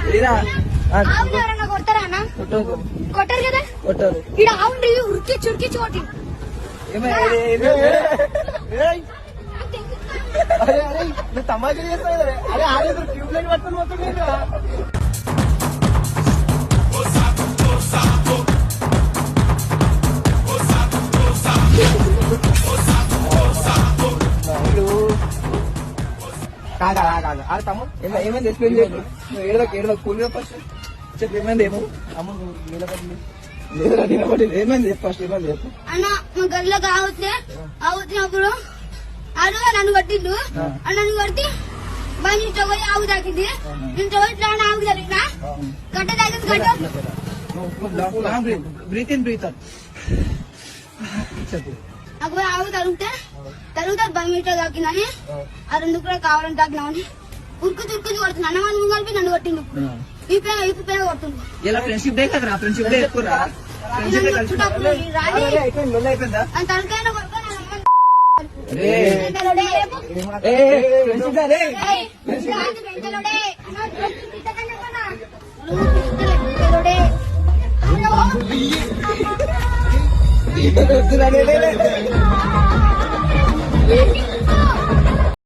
ఆవుని ఎవరన్నా కొడతారా అన్న? కొట్టారు కదా. ఇక్కడ ఆవుని ఉరికిచ్చి ఉరికిచ్చి కొట్టి తమాషా చేస్తావు. అరే ఆడే ట్యూబ్ లైట్ పట్టుకుని మొత్తం కాగా అది తమ్ముడు ఏమైంది ఎక్స్ప్లెయిన్ చేయదు. నువ్వు ఏడవకు కూల్గా ఫస్ట్ చెప్పు. ఏమైంది ఏమో అమ్మ లేదా నిలబడి ఏమైంది చెప్పు ఫస్ట్. ఏమైంది చెప్పు అన్న. మా గదిలోకి ఆవుతున్నప్పుడు అడు నన్ను కొట్టిండు. నన్ను కొట్టి బండి ఇంట్లో పోయి ఆవు తాకింది. ఇంట్లో పోయి ఇట్లా ఆవు తగిలిన గడ్డ తాగింది. గడ్డ బ్రీత్ ఇన్ బ్రీత్ అవుట్ చెప్పు. నాకు పోయి ఆవు తరుగుతారు బండి ఇంట్లో తాకిందని ఆ రెండు కూడా కావాలని తాకినామని ఉరుకుతూ కొడుతుంది. అన్న వాళ్ళు కలిపి నన్ను కొట్టిండు. ఈ పేరు కొడుతుంది. ఇలా ఫ్రెండ్షిప్ డే కదా. ఫ్రెండ్షిప్ డే ఎక్కువ అయిపోయిందా? తనకైనా కొడుకురా